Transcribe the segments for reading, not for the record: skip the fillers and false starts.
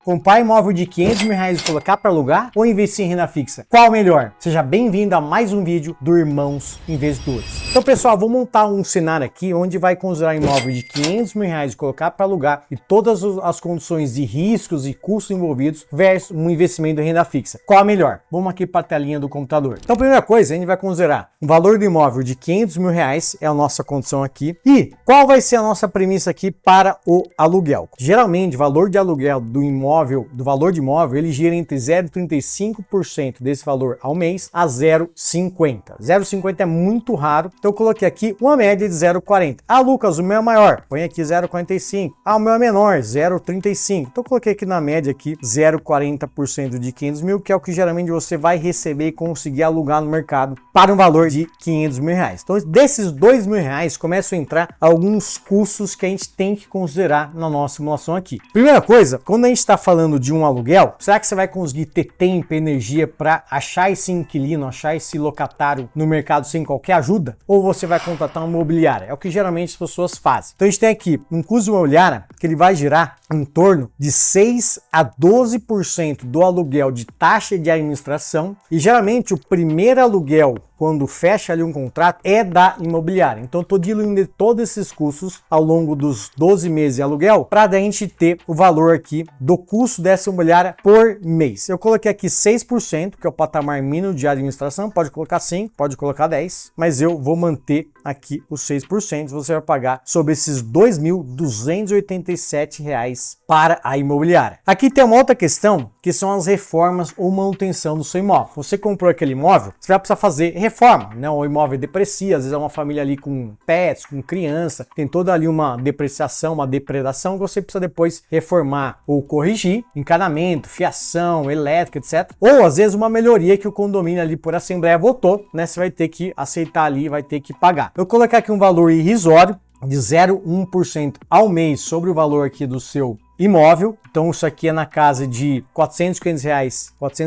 Comprar imóvel de 500 mil reais e colocar para alugar ou investir em renda fixa? Qual melhor? Seja bem-vindo a mais um vídeo do Irmãos Investidores. Então, pessoal, vou montar um cenário aqui onde vai considerar imóvel de 500 mil reais e colocar para alugar e todas as condições de riscos e custos envolvidos versus um investimento em renda fixa. Qual a melhor? Vamos aqui para a telinha do computador. Então, a primeira coisa, a gente vai considerar o valor do imóvel de 500 mil reais, é a nossa condição aqui, e qual vai ser a nossa premissa aqui para o aluguel. Geralmente, o valor de aluguel do valor de imóvel, ele gira entre 0,35% desse valor ao mês a 0,50%. 0,50% é muito raro, então eu coloquei aqui uma média de 0,40%. Ah, Lucas, o meu é maior, põe aqui 0,45%. Ah, o meu é menor, 0,35%. Então eu coloquei aqui na média aqui 0,40% de 500 mil, que é o que geralmente você vai receber e conseguir alugar no mercado para um valor de 500 mil reais. Então desses 2 mil reais começam a entrar alguns custos que a gente tem que considerar na nossa simulação aqui. Primeira coisa, quando a gente está falando de um aluguel, será que você vai conseguir ter tempo e energia para achar esse inquilino, achar esse locatário no mercado sem qualquer ajuda? Ou você vai contratar uma imobiliária? É o que geralmente as pessoas fazem. Então a gente tem aqui um custo de uma imobiliária que ele vai girar em torno de 6 a 12% do aluguel de taxa de administração, e geralmente o primeiro aluguel, quando fecha ali um contrato, é da imobiliária. Então eu estou diluindo todos esses custos ao longo dos 12 meses de aluguel para a gente ter o valor aqui do custo dessa imobiliária por mês. Eu coloquei aqui 6%, que é o patamar mínimo de administração, pode colocar 5%, pode colocar 10%, mas eu vou manter aqui os 6%, você vai pagar sobre esses R$ 2.287 para a imobiliária. Aqui tem uma outra questão, que são as reformas ou manutenção do seu imóvel. Você comprou aquele imóvel, você vai precisar fazer reforma, né? O imóvel deprecia, às vezes é uma família ali com pets, com criança, tem toda ali uma depreciação, uma depredação, que você precisa depois reformar ou corrigir, encanamento, fiação, elétrica, etc. Ou às vezes uma melhoria que o condomínio ali por assembleia votou, né? Você vai ter que aceitar ali, vai ter que pagar. Eu coloquei aqui um valor irrisório de 0,1% ao mês sobre o valor aqui do seu imóvel. Então isso aqui é na casa de 400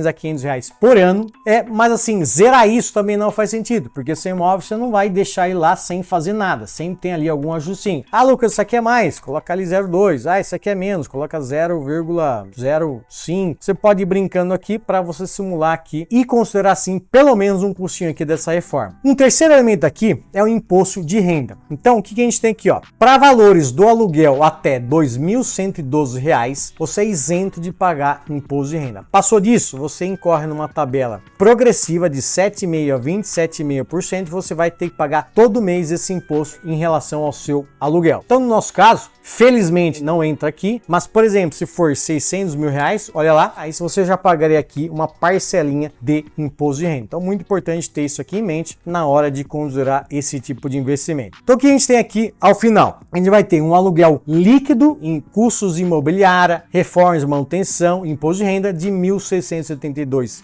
a 500 reais por ano. Mas assim, zerar isso também não faz sentido, porque seu imóvel você não vai deixar ele lá sem fazer nada, sempre tem ali algum ajustinho. Ah, Lucas, isso aqui é mais, coloca ali 0,2. Ah, isso aqui é menos, coloca 0,05. Você pode ir brincando aqui para você simular aqui e considerar assim pelo menos um custinho aqui dessa reforma. Um terceiro elemento aqui é o imposto de renda. Então o que a gente tem aqui, ó? Para valores do aluguel até R$ 2.112, você é isento de pagar imposto de renda. Passou disso, você incorre numa tabela progressiva de 7,5% a 27,5%, você vai ter que pagar todo mês esse imposto em relação ao seu aluguel. Então, no nosso caso, felizmente não entra aqui, mas, por exemplo, se for 600 mil reais, olha lá, aí você já pagaria aqui uma parcelinha de imposto de renda. Então, muito importante ter isso aqui em mente na hora de considerar esse tipo de investimento. Então, o que a gente tem aqui ao final? A gente vai ter um aluguel líquido em custos imobiliária, reformas, manutenção, imposto de renda de R$ 1.672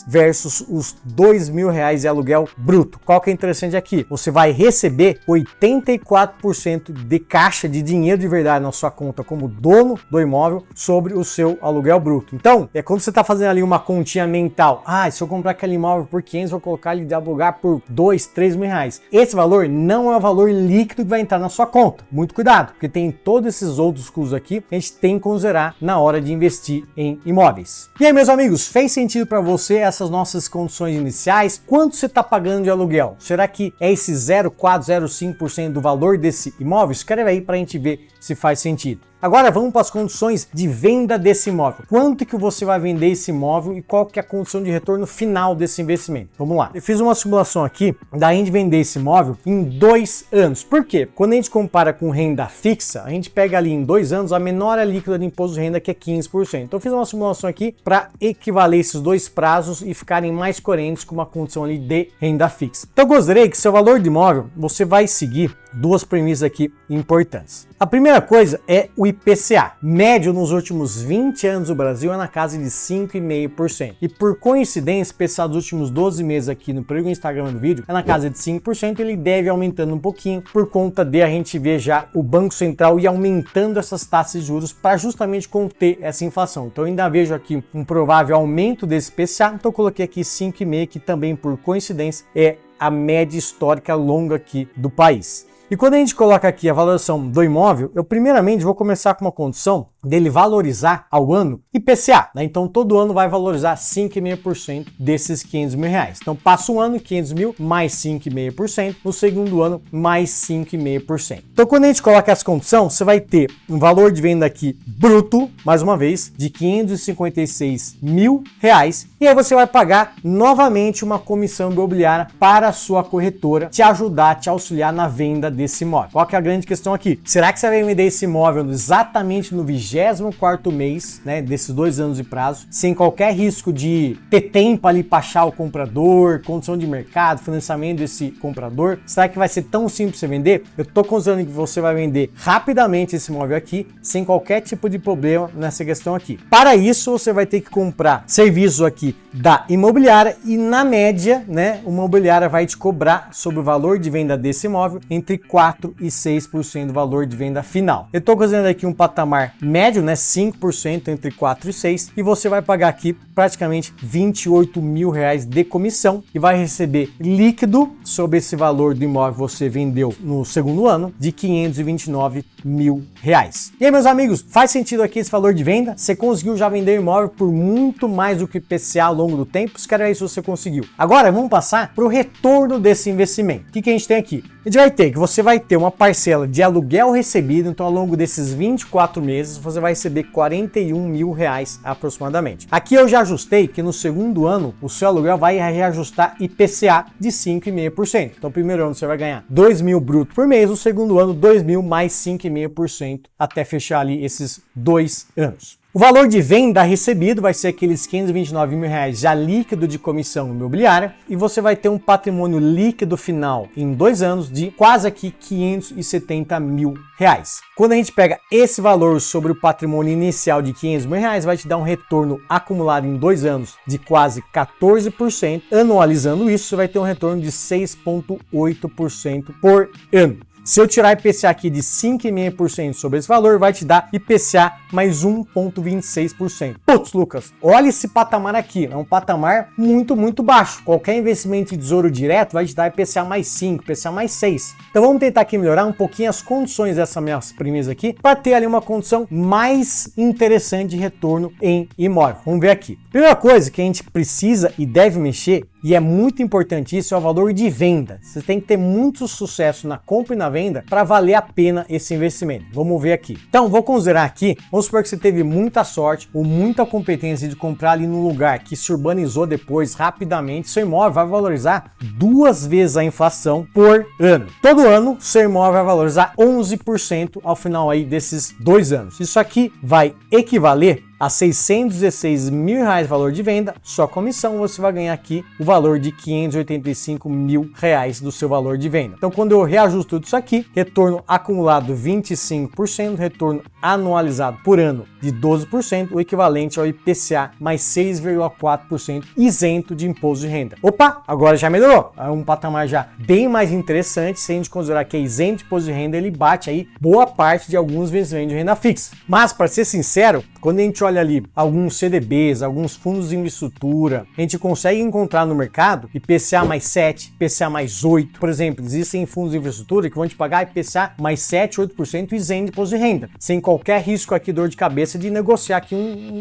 versus os R$ 2.000 de aluguel bruto. Qual que é interessante aqui? Você vai receber 84% de caixa de dinheiro de verdade na sua conta como dono do imóvel sobre o seu aluguel bruto. Então, é quando você está fazendo ali uma continha mental. Ah, se eu comprar aquele imóvel por 500, vou colocar ele de alugar por 2, 3 mil reais. Esse valor não é o valor líquido que vai entrar na sua conta. Muito cuidado, porque tem todos esses outros custos aqui que a gente tem que considerar na hora de investir em imóveis. E aí, meus amigos, fez sentido para você essas nossas condições iniciais? Quanto você está pagando de aluguel? Será que é esse 0,4%, 0,5% do valor desse imóvel? Escreve aí para a gente ver se faz sentido. Agora vamos para as condições de venda desse imóvel. Quanto que você vai vender esse imóvel e qual que é a condição de retorno final desse investimento? Vamos lá. Eu fiz uma simulação aqui da gente vender esse imóvel em 2 anos. Por quê? Quando a gente compara com renda fixa, a gente pega ali em 2 anos a menor líquida de imposto de renda, que é 15%. Então eu fiz uma simulação aqui para equivaler esses dois prazos e ficarem mais coerentes com uma condição ali de renda fixa. Então eu gostaria que seu valor de imóvel, você vai seguir duas premissas aqui importantes. A primeira coisa é o IPCA. Médio nos últimos 20 anos do Brasil é na casa de 5,5%. E por coincidência, IPCA dos últimos 12 meses aqui no período do Instagram do vídeo é na casa de 5%, ele deve aumentando um pouquinho por conta de a gente ver já o Banco Central ir aumentando essas taxas de juros para justamente conter essa inflação. Então eu ainda vejo aqui um provável aumento desse IPCA, então eu coloquei aqui 5,5%, que também por coincidência é a média histórica longa aqui do país. E quando a gente coloca aqui a valorização do imóvel, eu primeiramente vou começar com uma condição dele valorizar ao ano IPCA, né? Então todo ano vai valorizar 5,5% desses 500 mil reais. Então passa um ano, 500 mil mais 5,5%, no segundo ano mais 5,5%. Então quando a gente coloca essa condição, você vai ter um valor de venda aqui bruto, mais uma vez, de 556 mil reais, e aí você vai pagar novamente uma comissão imobiliária para a sua corretora te ajudar, te auxiliar na venda desse imóvel. Qual que é a grande questão aqui? Será que você vai vender esse imóvel exatamente no 24º mês, né, desses 2 anos de prazo, sem qualquer risco de ter tempo ali para achar o comprador, condição de mercado, financiamento desse comprador? Será que vai ser tão simples você vender? Eu estou considerando que você vai vender rapidamente esse imóvel aqui, sem qualquer tipo de problema nessa questão aqui. Para isso, você vai ter que comprar serviços aqui da imobiliária e, na média, né, a imobiliária vai te cobrar sobre o valor de venda desse imóvel entre 4% e 6% do valor de venda final. Eu estou considerando aqui um patamar médio, né, 5% entre 4 e 6, e você vai pagar aqui praticamente 28 mil reais de comissão e vai receber líquido sobre esse valor do imóvel que você vendeu no segundo ano de 529 mil reais. E aí, meus amigos, faz sentido aqui esse valor de venda? Você conseguiu já vender o imóvel por muito mais do que IPCA ao longo do tempo? Quero ver se você conseguiu. Agora vamos passar para o retorno desse investimento. O que a gente tem aqui? A gente vai ter que você vai ter uma parcela de aluguel recebido, então ao longo desses 24 meses você vai receber 41 mil reais aproximadamente. Aqui eu já ajustei que no segundo ano o seu aluguel vai reajustar IPCA de 5,5%. Então primeiro ano você vai ganhar 2 mil bruto por mês, no segundo ano 2 mil mais 5,5% até fechar ali esses 2 anos. O valor de venda recebido vai ser aqueles 529 mil reais já líquido de comissão imobiliária e você vai ter um patrimônio líquido final em 2 anos de quase aqui 570 mil reais. Quando a gente pega esse valor sobre o patrimônio inicial de 500 mil reais, vai te dar um retorno acumulado em 2 anos de quase 14%. Anualizando isso, você vai ter um retorno de 6,8% por ano. Se eu tirar IPCA aqui de 5,5% sobre esse valor, vai te dar IPCA mais 1,26%. Putz, Lucas, olha esse patamar aqui, é um patamar muito baixo. Qualquer investimento em tesouro direto vai te dar IPCA mais 5, IPCA mais 6. Então vamos tentar aqui melhorar um pouquinho as condições dessas minhas premissas aqui, para ter ali uma condição mais interessante de retorno em imóvel. Vamos ver aqui. Primeira coisa que a gente precisa e deve mexer, e é muito importante isso, é o valor de venda. Você tem que ter muito sucesso na compra e na venda para valer a pena esse investimento. Vamos ver aqui. Então, vou considerar aqui, vamos supor que você teve muita sorte ou muita competência de comprar ali num lugar que se urbanizou depois rapidamente, seu imóvel vai valorizar 2 vezes a inflação por ano. Todo ano, seu imóvel vai valorizar 11% ao final aí desses 2 anos. Isso aqui vai equivaler a 616 mil reais valor de venda, só comissão, você vai ganhar aqui o valor de 585 mil reais do seu valor de venda. Então, quando eu reajusto tudo isso aqui, retorno acumulado 25%, retorno anualizado por ano de 12%, o equivalente ao IPCA mais 6,4% isento de imposto de renda. Opa, agora já melhorou, é um patamar já bem mais interessante, se a gente considerar que é isento de imposto de renda, ele bate aí boa parte de alguns investimentos de renda fixa. Mas, para ser sincero, quando a gente olha ali alguns CDBs, alguns fundos de infraestrutura, a gente consegue encontrar no mercado IPCA mais 7, IPCA mais 8. Por exemplo, existem fundos de infraestrutura que vão te pagar IPCA mais 7, 8% isento de imposto de renda, sem qualquer risco aqui, dor de cabeça de negociar aqui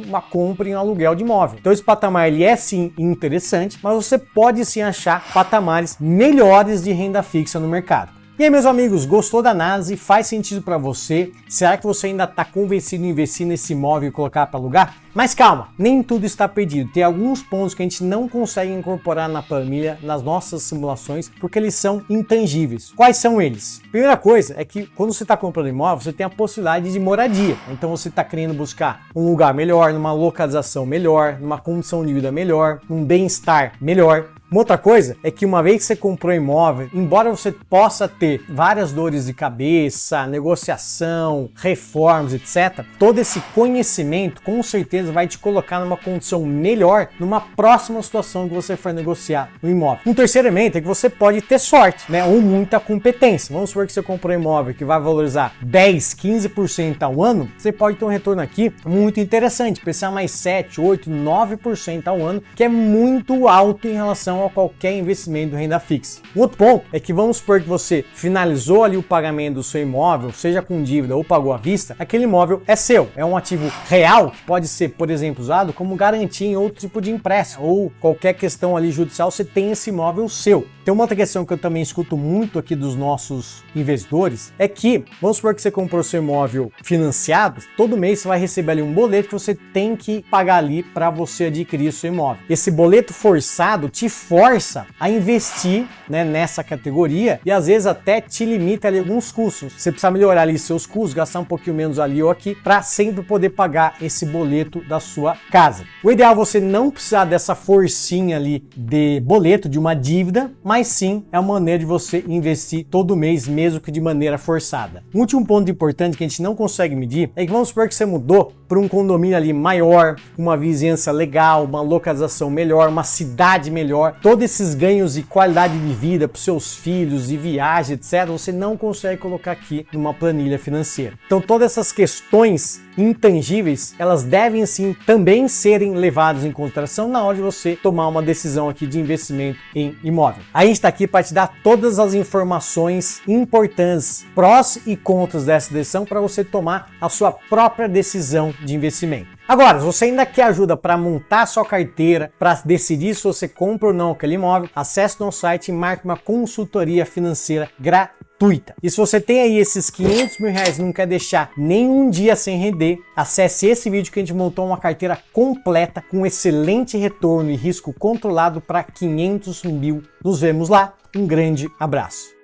uma compra em um aluguel de imóvel. Então esse patamar ele é sim interessante, mas você pode sim achar patamares melhores de renda fixa no mercado. E aí, meus amigos, gostou da análise? Faz sentido para você? Será que você ainda está convencido em investir nesse imóvel e colocar para alugar? Mas calma, nem tudo está perdido. Tem alguns pontos que a gente não consegue incorporar na planilha, nas nossas simulações, porque eles são intangíveis. Quais são eles? Primeira coisa é que quando você está comprando imóvel, você tem a possibilidade de moradia. Então você está querendo buscar um lugar melhor, numa localização melhor, numa condição de vida melhor, num bem-estar melhor. Uma outra coisa é que uma vez que você comprou imóvel, embora você possa ter várias dores de cabeça, negociação, reformas, etc., todo esse conhecimento com certeza vai te colocar numa condição melhor numa próxima situação que você for negociar o imóvel. Um terceiro elemento é que você pode ter sorte, né, ou muita competência. Vamos supor que você comprou um imóvel que vai valorizar 10, 15% ao ano, você pode ter um retorno aqui muito interessante, pensar mais 7, 8, 9% ao ano, que é muito alto em relação relação a qualquer investimento em renda fixa. Outro ponto é que vamos supor que você finalizou ali o pagamento do seu imóvel, seja com dívida ou pagou à vista, aquele imóvel é seu, é um ativo real que pode ser, por exemplo, usado como garantia em outro tipo de empréstimo ou qualquer questão ali judicial, você tem esse imóvel seu. Tem uma outra questão que eu também escuto muito aqui dos nossos investidores, é que, vamos supor que você comprou seu imóvel financiado, todo mês você vai receber ali um boleto que você tem que pagar ali para você adquirir o seu imóvel. Esse boleto forçado te força a investir, né, nessa categoria e às vezes até te limita ali alguns custos. Você precisa melhorar ali seus custos, gastar um pouquinho menos ali ou aqui, para sempre poder pagar esse boleto da sua casa. O ideal é você não precisar dessa forcinha ali de boleto, de uma dívida, mas sim é uma maneira de você investir todo mês, mesmo que de maneira forçada. Um último ponto importante que a gente não consegue medir é que vamos supor que você mudou para um condomínio ali maior, uma vizinhança legal, uma localização melhor, uma cidade melhor, todos esses ganhos de qualidade de vida para os seus filhos e viagem, etc., você não consegue colocar aqui numa planilha financeira. Então todas essas questões intangíveis, elas devem sim também serem levadas em consideração na hora de você tomar uma decisão aqui de investimento em imóvel. A gente está aqui para te dar todas as informações importantes, prós e contras dessa decisão para você tomar a sua própria decisão de investimento. Agora, se você ainda quer ajuda para montar a sua carteira, para decidir se você compra ou não aquele imóvel, acesse nosso site e marque uma consultoria financeira gratuita. E se você tem aí esses 500 mil reais e não quer deixar nenhum dia sem render, acesse esse vídeo que a gente montou uma carteira completa com excelente retorno e risco controlado para 500 mil. Nos vemos lá. Um grande abraço.